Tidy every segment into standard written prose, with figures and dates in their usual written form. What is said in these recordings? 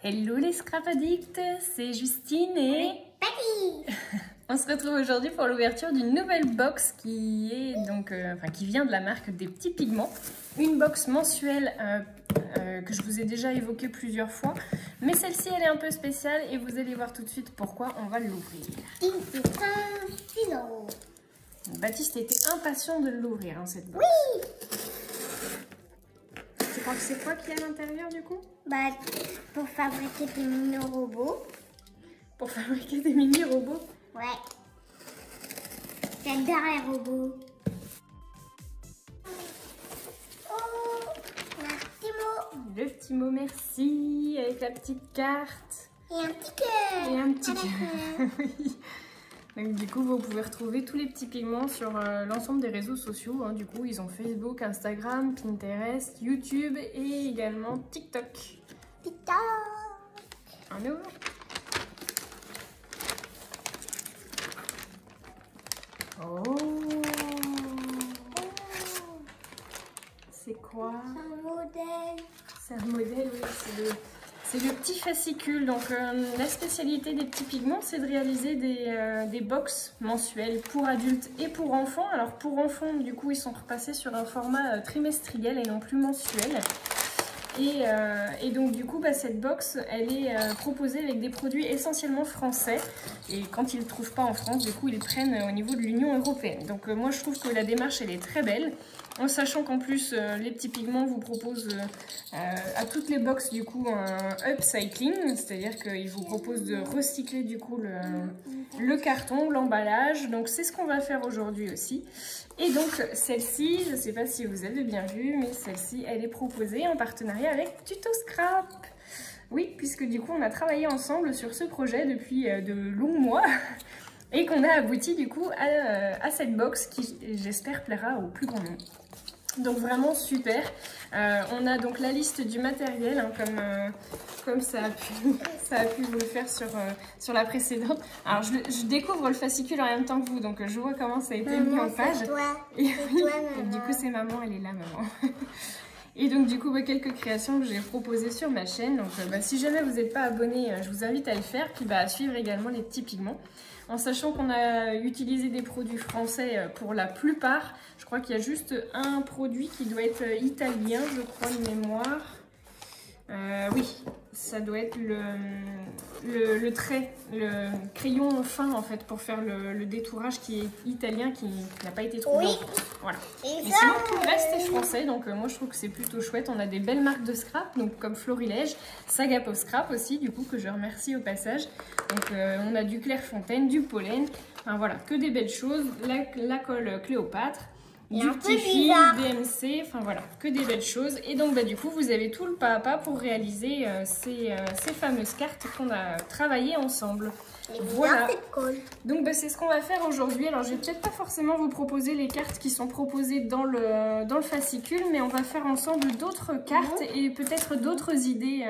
Hello les scrap addicts, c'est Justine et Patty. On se retrouve aujourd'hui pour l'ouverture d'une nouvelle box qui est donc, qui vient de la marque des Petits Pigments. Une box mensuelle que je vous ai déjà évoquée plusieurs fois, mais celle-ci elle est un peu spéciale et vous allez voir tout de suite pourquoi on va l'ouvrir. Baptiste était impatient de l'ouvrir, hein, cette box. Oui. Tu crois que c'est quoi qu'il y a à l'intérieur du coup? Bah, pour fabriquer des mini-robots. Pour fabriquer des mini-robots? Ouais. J'adore les robots. Oh, un petit mot. Le petit mot merci avec la petite carte. Et un petit cœur. Et un petit cœur. Oui. Donc, du coup, vous pouvez retrouver tous les petits pigments sur l'ensemble des réseaux sociaux. Hein. Du coup, ils ont Facebook, Instagram, Pinterest, YouTube et également TikTok. TikTok. Un ouvre. Oh. C'est quoi? C'est un modèle. C'est un modèle, oui. C'est le petit fascicule. Donc la spécialité des Petits Pigments, c'est de réaliser des box mensuelles pour adultes et pour enfants. Alors pour enfants, du coup, ils sont repassés sur un format trimestriel et non plus mensuel. Et donc du coup, cette box, elle est proposée avec des produits essentiellement français. Et quand ils ne le trouvent pas en France, du coup, ils les prennent au niveau de l'Union européenne. Donc moi, je trouve que la démarche, elle est très belle. En sachant qu'en plus, les Petits Pigments vous proposent à toutes les box du coup un upcycling, c'est-à-dire qu'ils vous proposent de recycler du coup le carton, l'emballage. Donc c'est ce qu'on va faire aujourd'hui aussi. Et donc celle-ci, je ne sais pas si vous avez bien vu, mais celle-ci, elle est proposée en partenariat avec Tuto Scrap. Oui, puisque du coup on a travaillé ensemble sur ce projet depuis de longs mois. Et qu'on a abouti du coup à cette box qui, j'espère, plaira au plus grand nombre. Donc vraiment super. On a donc la liste du matériel, hein, comme ça a pu vous le faire sur la précédente. Alors je découvre le fascicule en même temps que vous, donc je vois comment ça a été mis en page. Et du coup c'est maman, elle est là maman. Et donc du coup quelques créations que j'ai proposées sur ma chaîne. Donc si jamais vous n'êtes pas abonné, je vous invite à le faire. Puis à suivre également les Petits Pigments. En sachant qu'on a utilisé des produits français pour la plupart. Je crois qu'il y a juste un produit qui doit être italien, je crois, de mémoire. Oui, ça doit être le trait, le crayon fin en fait pour faire le détourage qui est italien, qui n'a pas été trouvé. Oui. Voilà. Et sinon tout le reste est français, donc moi je trouve que c'est plutôt chouette. On a des belles marques de scrap, donc comme Florilège, Sagapo Scrap aussi, du coup que je remercie au passage. Donc on a du Clairefontaine, du pollen, enfin voilà, que des belles choses. La colle Cléopâtre. Du petit fil, BMC, enfin voilà, que des belles choses. Et donc du coup, vous avez tout le pas à pas pour réaliser ces fameuses cartes qu'on a travaillées ensemble. Voilà. Donc c'est ce qu'on va faire aujourd'hui. Alors je vais peut-être pas forcément vous proposer les cartes qui sont proposées dans le fascicule, mais on va faire ensemble d'autres cartes et peut-être d'autres idées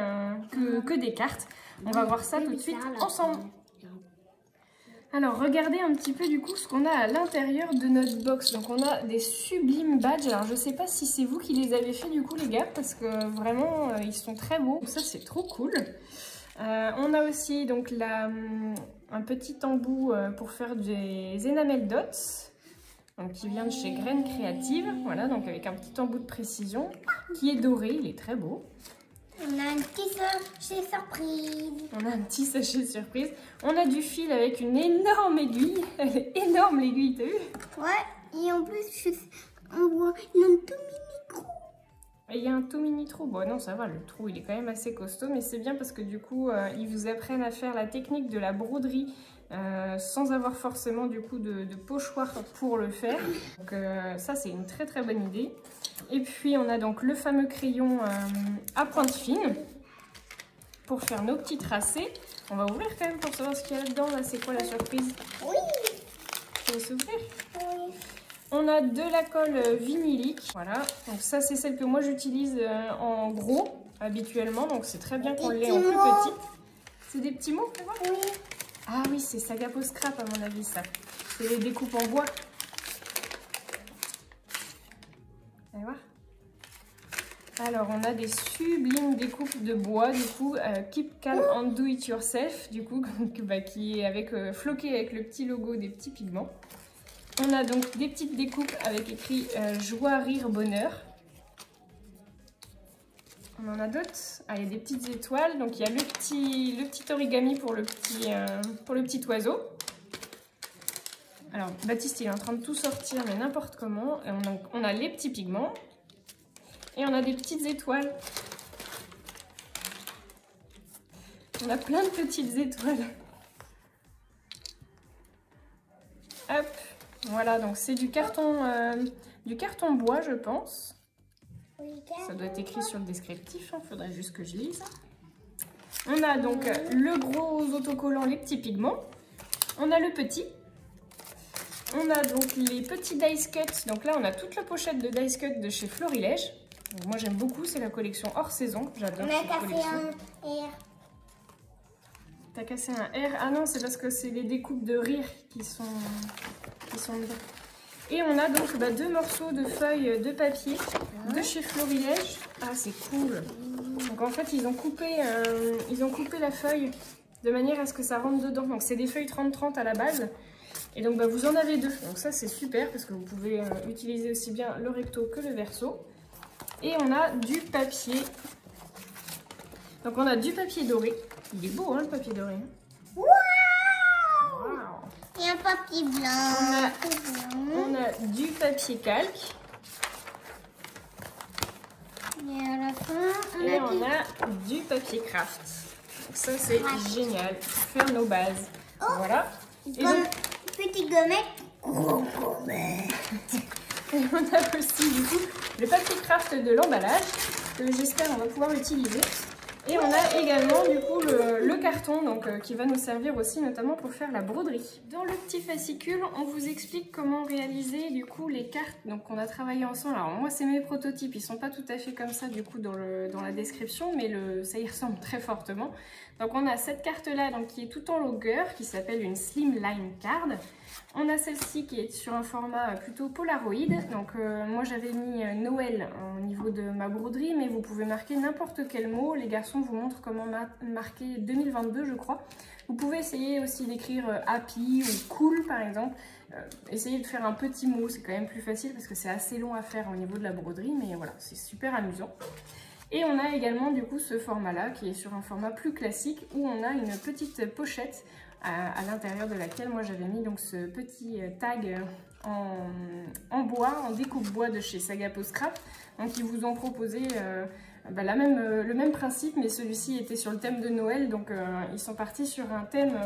que des cartes. On va voir ça tout de suite ensemble. Alors regardez un petit peu du coup ce qu'on a à l'intérieur de notre box. Donc on a des sublimes badges. Alors je sais pas si c'est vous qui les avez fait du coup les gars, parce que vraiment ils sont très beaux. Donc ça c'est trop cool. On a aussi donc un petit embout pour faire des enamel dots. Donc qui vient de chez Graines Créatives. Voilà, donc avec un petit embout de précision qui est doré, il est très beau. On a un petit sachet surprise. On a un petit sachet surprise. On a du fil avec une énorme aiguille. Elle est énorme l'aiguille, t'as vu? Ouais, et en plus, on voit, il y a un tout mini trou. Il y a un tout mini trou. Bon non, ça va, le trou il est quand même assez costaud, mais c'est bien parce que du coup, ils vous apprennent à faire la technique de la broderie sans avoir forcément du coup de pochoir pour le faire. Donc ça c'est une très très bonne idée. Et puis on a donc le fameux crayon à pointe fine pour faire nos petits tracés. On va ouvrir quand même pour savoir ce qu'il y a là-dedans. Là, c'est quoi la surprise? Oui. Ça va s'ouvrir? Oui. On a de la colle vinylique. Voilà, donc ça c'est celle que moi j'utilise en gros habituellement. Donc c'est très bien qu'on l'ait en plus petite. C'est des petits mots, tu vois? Oui. Ah oui, c'est Sagapo Scrap à mon avis ça. C'est les découpes en bois. Allez voir. Alors, on a des sublimes découpes de bois, du coup, Keep Calm and Do It Yourself, du coup, qui est avec, floqué avec le petit logo des petits pigments. On a donc des petites découpes avec écrit Joie, Rire, Bonheur. On en a d'autres. Ah, il y a des petites étoiles, donc il y a le petit origami pour le petit oiseau. Alors, Baptiste, il est en train de tout sortir, mais n'importe comment. Et on a les petits pigments. Et on a des petites étoiles. On a plein de petites étoiles. Hop, voilà, donc c'est du carton bois, je pense. Ça doit être écrit sur le descriptif, il faudrait juste que je lise. On a donc le gros autocollant, les petits pigments. On a le petit. On a donc les petits Dice Cut. Donc là, on a toute la pochette de Dice Cut de chez Florilège. Donc moi, j'aime beaucoup, c'est la collection hors saison. J'adore cette collection. On a cassé un R. T'as cassé un R? Ah non, c'est parce que c'est les découpes de rire qui sont dedans. Et on a donc 2 morceaux de feuilles de papier de chez Florilège. Ah, c'est cool. Donc en fait, ils ont coupé la feuille de manière à ce que ça rentre dedans. Donc c'est des feuilles 30-30 à la base. Et donc vous en avez 2. Donc ça, c'est super parce que vous pouvez utiliser aussi bien le recto que le verso. Et on a du papier. Donc on a du papier doré. Il est beau, hein, le papier doré. Waouh! Et un papier blanc. On a du papier calque. Et à la fin, on a du papier craft. Donc ça, c'est génial pour faire nos bases. Voilà. Et donc, petit gommette. Gros gommette. Et on a aussi du coup le papier craft de l'emballage que j'espère on va pouvoir utiliser. Et on a également du coup le carton donc, qui va nous servir aussi notamment pour faire la broderie. Dans le petit fascicule, on vous explique comment réaliser du coup les cartes donc on a travaillé ensemble. Alors moi c'est mes prototypes, ils sont pas tout à fait comme ça du coup dans la description, mais ça y ressemble très fortement. Donc on a cette carte là donc, qui est tout en longueur, qui s'appelle une Slimline Card. On a celle-ci qui est sur un format plutôt Polaroid. Donc moi j'avais mis Noël au niveau de ma broderie, mais vous pouvez marquer n'importe quel mot. Les garçons vous montrent comment marquer 2022 je crois. Vous pouvez essayer aussi d'écrire happy ou cool par exemple. Essayez de faire un petit mot, c'est quand même plus facile parce que c'est assez long à faire au niveau de la broderie, mais voilà, c'est super amusant. Et on a également du coup ce format là qui est sur un format plus classique où on a une petite pochette à l'intérieur de laquelle moi j'avais mis donc ce petit tag en bois, en découpe bois de chez Sagapo Scrap. Donc ils vous ont proposé le même principe, mais celui-ci était sur le thème de Noël, donc ils sont partis sur un thème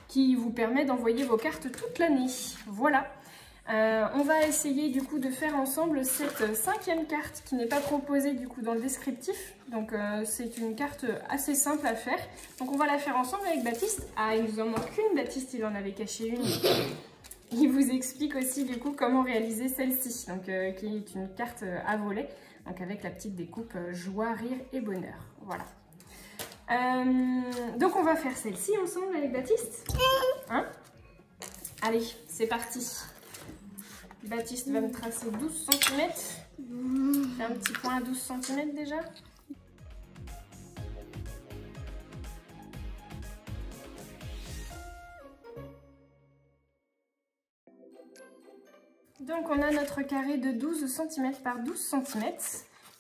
qui vous permet d'envoyer vos cartes toute l'année. Voilà. On va essayer du coup de faire ensemble cette 5e carte qui n'est pas proposée du coup dans le descriptif. Donc c'est une carte assez simple à faire. Donc on va la faire ensemble avec Baptiste. Ah, il nous en manque une, Baptiste il en avait caché une. Il vous explique aussi du coup comment réaliser celle-ci, donc qui est une carte à volet, donc avec la petite découpe joie, rire et bonheur. Voilà. Donc on va faire celle-ci ensemble avec Baptiste. Hein? Allez, c'est parti. Baptiste va me tracer 12 cm. Fais un petit point à 12 cm déjà. Donc on a notre carré de 12 cm par 12 cm.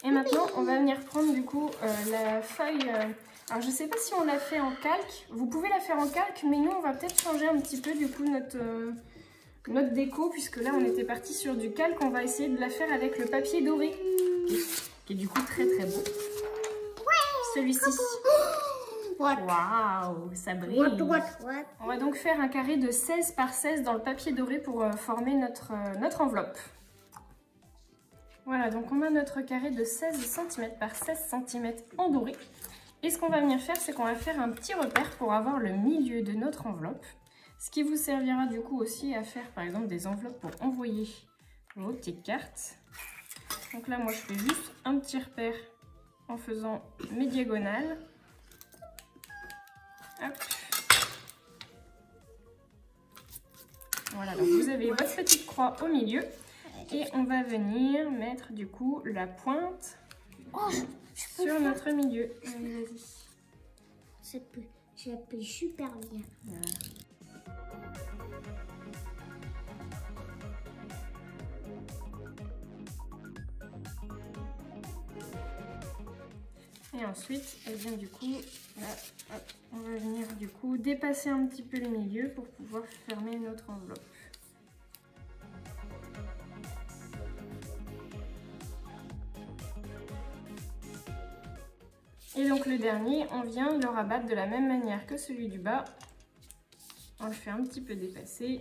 Et maintenant on va venir prendre du coup la feuille. Alors je sais pas si on l'a fait en calque. Vous pouvez la faire en calque, mais nous on va peut-être changer un petit peu du coup notre déco, puisque là on était parti sur du calque. On va essayer de la faire avec le papier doré qui est du coup très très beau. Celui-ci. Waouh, ça brille. On va donc faire un carré de 16 par 16 dans le papier doré pour former notre enveloppe. Voilà, donc on a notre carré de 16 cm par 16 cm en doré. Et ce qu'on va venir faire, c'est qu'on va faire un petit repère pour avoir le milieu de notre enveloppe. Ce qui vous servira du coup aussi à faire par exemple des enveloppes pour envoyer vos petites cartes. Donc là moi je fais juste un petit repère en faisant mes diagonales. Hop. Voilà, donc vous avez votre petite croix au milieu et on va venir mettre du coup la pointe Oh, sur notre milieu. Allez, vas-y. Je l'appuie super bien. Voilà. Et ensuite, eh bien, du coup, là, hop, on va venir du coup dépasser un petit peu le milieu pour pouvoir fermer notre enveloppe. Et donc le dernier, on vient le rabattre de la même manière que celui du bas. On le fait un petit peu dépasser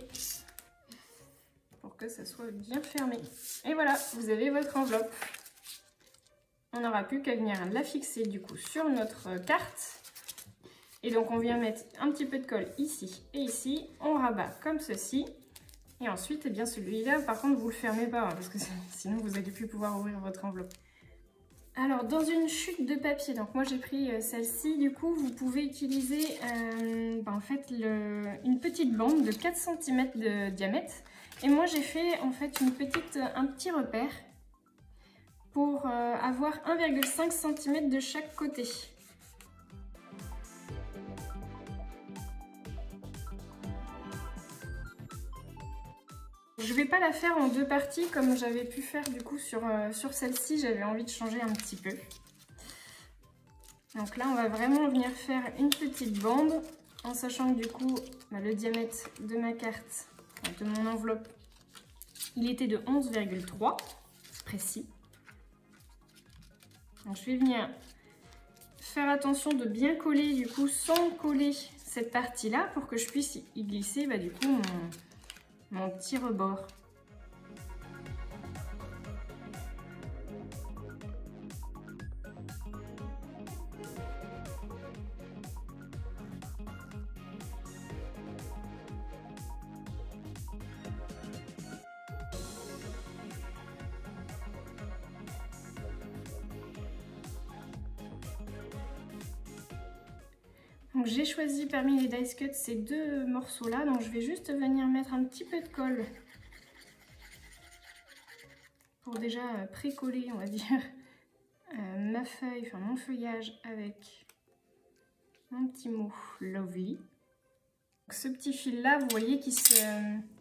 pour que ça soit bien fermé. Et voilà, vous avez votre enveloppe. On n'aura plus qu'à venir la fixer du coup sur notre carte. Et donc on vient mettre un petit peu de colle ici et ici. On rabat comme ceci. Et ensuite, eh bien celui-là, par contre, vous le fermez pas, hein, parce que sinon vous n'allez plus pouvoir ouvrir votre enveloppe. Alors, dans une chute de papier, donc moi j'ai pris celle-ci, du coup, vous pouvez utiliser en fait une petite bande de 4 cm de diamètre. Et moi j'ai fait en fait un petit repère pour avoir 1,5 cm de chaque côté. Je vais pas la faire en deux parties comme j'avais pu faire du coup sur celle-ci, j'avais envie de changer un petit peu. Donc là on va vraiment venir faire une petite bande en sachant que du coup le diamètre de ma carte, de mon enveloppe, il était de 11,3 précis. Donc je vais venir faire attention de bien coller du coup sans coller cette partie là pour que je puisse y glisser du coup mon petit rebord. Donc j'ai choisi parmi les dice cuts ces deux morceaux là, donc je vais juste venir mettre un petit peu de colle pour déjà pré-coller on va dire ma feuille, enfin mon feuillage avec mon petit mot Lovely. Donc, ce petit fil là vous voyez qu'il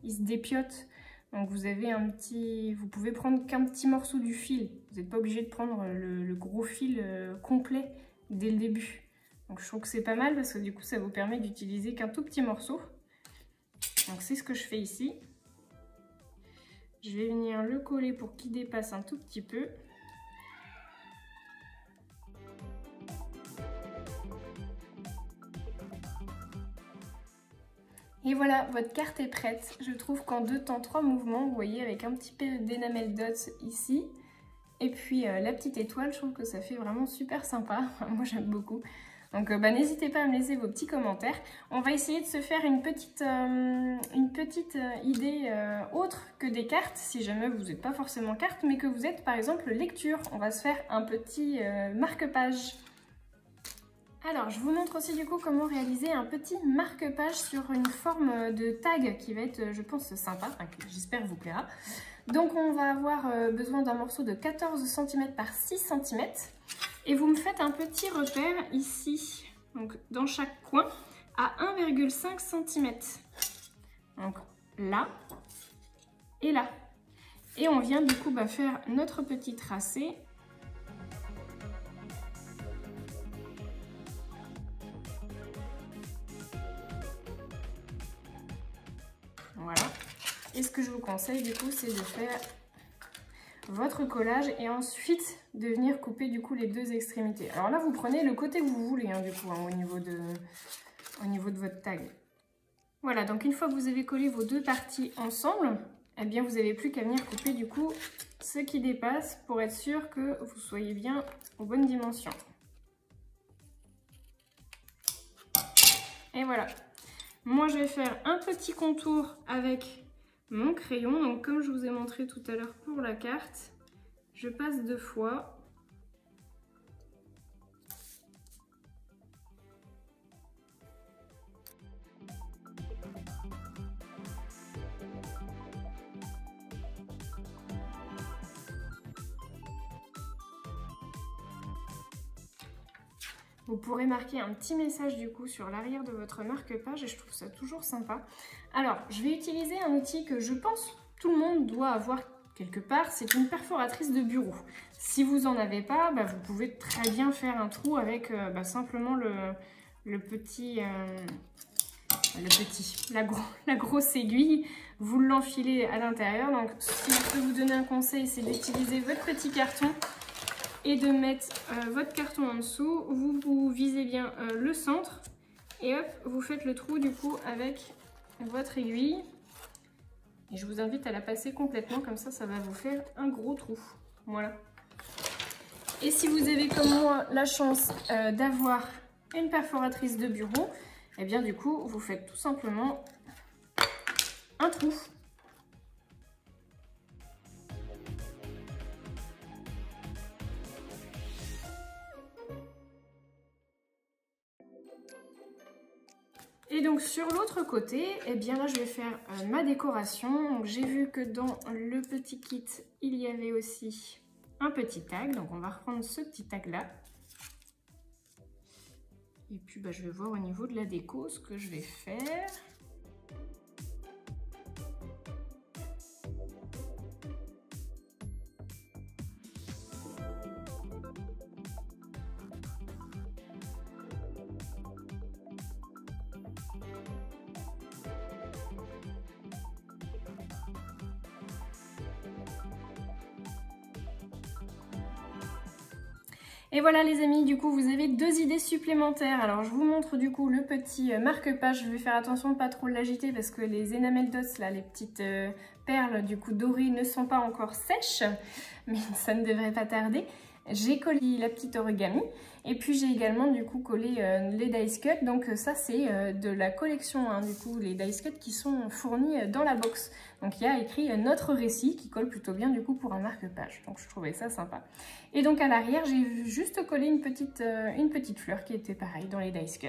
il se dépiote, donc vous pouvez prendre qu'un petit morceau du fil, vous n'êtes pas obligé de prendre le gros fil complet dès le début. Donc je trouve que c'est pas mal parce que du coup ça vous permet d'utiliser qu'un tout petit morceau. Donc c'est ce que je fais ici. Je vais venir le coller pour qu'il dépasse un tout petit peu. Et voilà, votre carte est prête. Je trouve qu'en 2 temps 3 mouvements, vous voyez, avec un petit peu d'enamel dots ici. Et puis la petite étoile, je trouve que ça fait vraiment super sympa. Moi j'aime beaucoup. Donc n'hésitez pas à me laisser vos petits commentaires. On va essayer de se faire une petite idée autre que des cartes, si jamais vous n'êtes pas forcément carte, mais que vous êtes par exemple lecture. On va se faire un petit marque-page. Alors, je vous montre aussi du coup comment réaliser un petit marque-page sur une forme de tag qui va être, je pense, sympa, enfin, j'espère vous plaira. Donc on va avoir besoin d'un morceau de 14 cm par 6 cm. Et vous me faites un petit repère ici, donc dans chaque coin, à 1,5 cm. Donc là et là. Et on vient du coup faire notre petit tracé. Voilà. Et ce que je vous conseille du coup, c'est de faire votre collage et ensuite de venir couper du coup les deux extrémités. Alors là vous prenez le côté que vous voulez du coup au niveau de votre tag. Voilà, donc une fois que vous avez collé vos deux parties ensemble, eh bien vous n'avez plus qu'à venir couper du coup ce qui dépasse pour être sûr que vous soyez bien aux bonnes dimensions. Et voilà. Moi je vais faire un petit contour avec mon crayon, donc comme je vous ai montré tout à l'heure pour la carte, je passe 2 fois. Vous pourrez marquer un petit message du coup sur l'arrière de votre marque-page et je trouve ça toujours sympa. Alors, je vais utiliser un outil que je pense tout le monde doit avoir quelque part, c'est une perforatrice de bureau. Si vous n'en avez pas, vous pouvez très bien faire un trou avec simplement la grosse aiguille. Vous l'enfilez à l'intérieur. Donc, si je peux vous donner un conseil, c'est d'utiliser votre petit carton et de mettre votre carton en dessous. Vous visez bien le centre et hop, vous faites le trou du coup avec votre aiguille. Et je vous invite à la passer complètement, comme ça, ça va vous faire un gros trou. Voilà. Et si vous avez comme moi la chance d'avoir une perforatrice de bureau, et bien du coup, vous faites tout simplement un trou. Et donc sur l'autre côté, eh bien là je vais faire ma décoration. J'ai vu que dans le petit kit, il y avait aussi un petit tag. Donc on va reprendre ce petit tag là. Et puis je vais voir au niveau de la déco ce que je vais faire. Et voilà les amis, du coup vous avez 2 idées supplémentaires. Alors je vous montre du coup le petit marque-page. Je vais faire attention de ne pas trop l'agiter parce que les enamel dots là, les petites perles du coup dorées ne sont pas encore sèches. Mais ça ne devrait pas tarder. J'ai collé la petite origami et puis j'ai également du coup collé les dice cut. Donc ça c'est de la collection hein, du coup les dice cut qui sont fournis dans la box. Donc il y a écrit notre récit qui colle plutôt bien du coup pour un marque-page. Donc je trouvais ça sympa. Et donc à l'arrière j'ai juste collé une petite fleur qui était pareille dans les dice cut.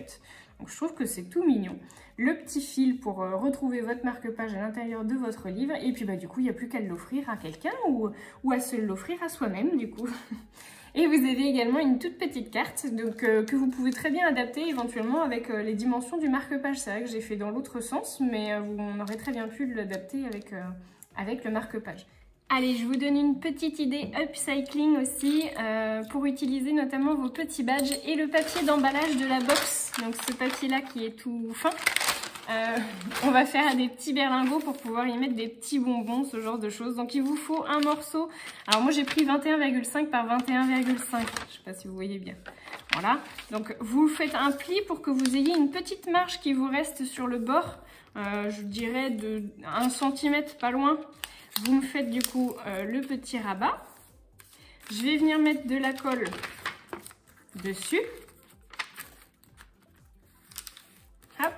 Donc je trouve que c'est tout mignon. Le petit fil pour retrouver votre marque-page à l'intérieur de votre livre. Et puis du coup, il n'y a plus qu'à l'offrir à quelqu'un ou à se l'offrir à soi-même du coup. Et vous avez également une toute petite carte donc, que vous pouvez très bien adapter éventuellement avec les dimensions du marque-page. C'est vrai que j'ai fait dans l'autre sens, mais on aurait très bien pu l'adapter avec le marque-page. Allez, je vous donne une petite idée upcycling aussi pour utiliser notamment vos petits badges et le papier d'emballage de la box. Donc ce papier là qui est tout fin. On va faire des petits berlingots pour pouvoir y mettre des petits bonbons, ce genre de choses. Donc il vous faut un morceau. Alors moi j'ai pris 21,5 par 21,5. Je ne sais pas si vous voyez bien. Voilà. Donc vous faites un pli pour que vous ayez une petite marge qui vous reste sur le bord. Je dirais de 1 cm, pas loin. Vous me faites du coup le petit rabat. Je vais venir mettre de la colle dessus. Hop,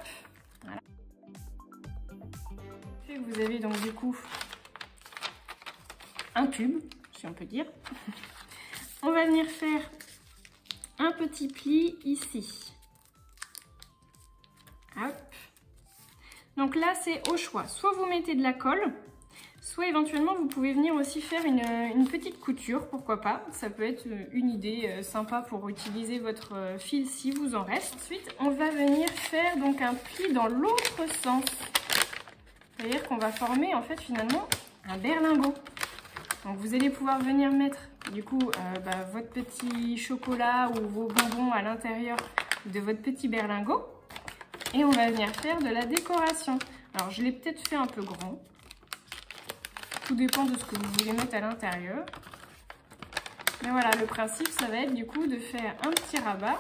voilà. Et vous avez donc du coup un tube, si on peut dire. On va venir faire un petit pli ici. Hop. Donc là c'est au choix. Soit vous mettez de la colle. Soit éventuellement vous pouvez venir aussi faire une petite couture, pourquoi pas. Ça peut être une idée sympa pour utiliser votre fil si vous en reste. Ensuite on va venir faire donc un pli dans l'autre sens. C'est-à-dire qu'on va former en fait finalement un berlingot. Donc vous allez pouvoir venir mettre du coup votre petit chocolat ou vos bonbons à l'intérieur de votre petit berlingot. Et on va venir faire de la décoration. Alors je l'ai peut-être fait un peu grand. Tout dépend de ce que vous voulez mettre à l'intérieur. Mais voilà, le principe, ça va être du coup de faire un petit rabat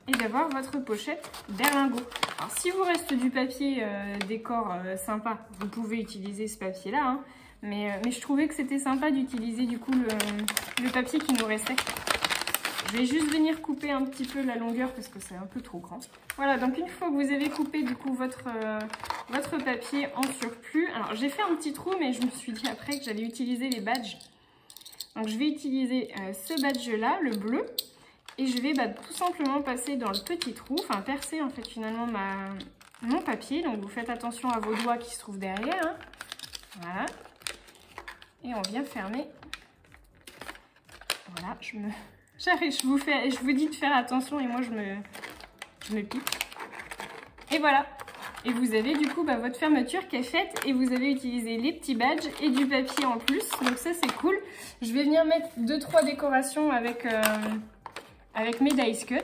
et d'avoir votre pochette berlingot. Alors, si vous reste du papier décor sympa, vous pouvez utiliser ce papier-là. Hein. Mais je trouvais que c'était sympa d'utiliser du coup le papier qui nous restait. Je vais juste venir couper un petit peu la longueur parce que c'est un peu trop grand. Voilà, donc une fois que vous avez coupé du coup votre papier en surplus, alors j'ai fait un petit trou mais je me suis dit après que j'allais utiliser les badges. Donc je vais utiliser ce badge là, le bleu, et je vais tout simplement passer dans le petit trou, enfin percer en fait finalement mon papier. Donc vous faites attention à vos doigts qui se trouvent derrière. Hein. Voilà. Et on vient fermer. Voilà, je me J'arrive, je vous dis de faire attention et moi je me pique. Et voilà. Et vous avez du coup votre fermeture qui est faite et vous avez utilisé les petits badges et du papier en plus. Donc ça c'est cool. Je vais venir mettre 2-3 décorations avec mes dice cut.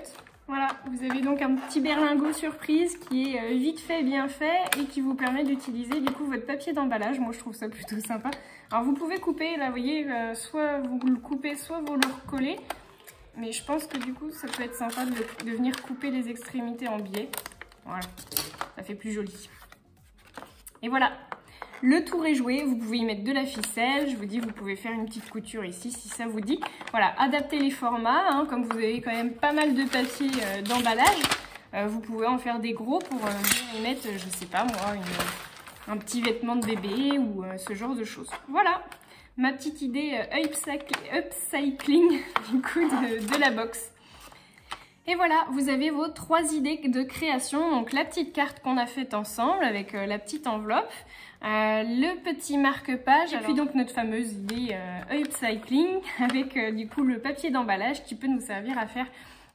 Voilà, vous avez donc un petit berlingot surprise qui est vite fait, bien fait et qui vous permet d'utiliser du coup votre papier d'emballage. Moi je trouve ça plutôt sympa. Alors vous pouvez couper, là vous voyez, soit vous le coupez, soit vous le recollez. Mais je pense que du coup ça peut être sympa de venir couper les extrémités en biais. Voilà, ça fait plus joli. Et voilà, le tour est joué. Vous pouvez y mettre de la ficelle. Je vous dis, vous pouvez faire une petite couture ici si ça vous dit. Voilà, adaptez les formats. Hein, comme vous avez quand même pas mal de papier d'emballage, vous pouvez en faire des gros pour y mettre, je sais pas moi, un petit vêtement de bébé ou ce genre de choses. Voilà, ma petite idée upcycling du coup de la box. Et voilà, vous avez vos 3 idées de création. Donc la petite carte qu'on a faite ensemble avec la petite enveloppe, le petit marque-page, et puis donc notre fameuse idée upcycling avec du coup le papier d'emballage qui peut nous servir à faire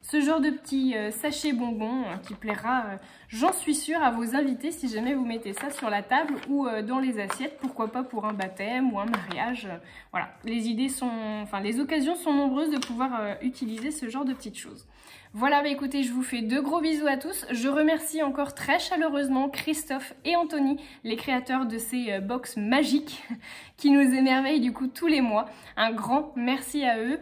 ce genre de petit sachet bonbon qui plaira, j'en suis sûre, à vos invités si jamais vous mettez ça sur la table ou dans les assiettes, pourquoi pas pour un baptême ou un mariage. Voilà, les occasions sont nombreuses de pouvoir utiliser ce genre de petites choses. Voilà, écoutez, je vous fais de gros bisous à tous. Je remercie encore très chaleureusement Christophe et Anthony, les créateurs de ces box magiques qui nous émerveillent du coup tous les mois. Un grand merci à eux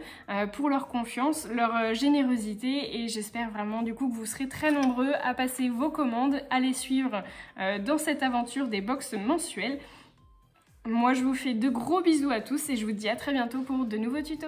pour leur confiance, leur générosité et j'espère vraiment du coup que vous serez très nombreux à passer vos commandes, à les suivre dans cette aventure des box mensuelles. Moi, je vous fais de gros bisous à tous et je vous dis à très bientôt pour de nouveaux tutos.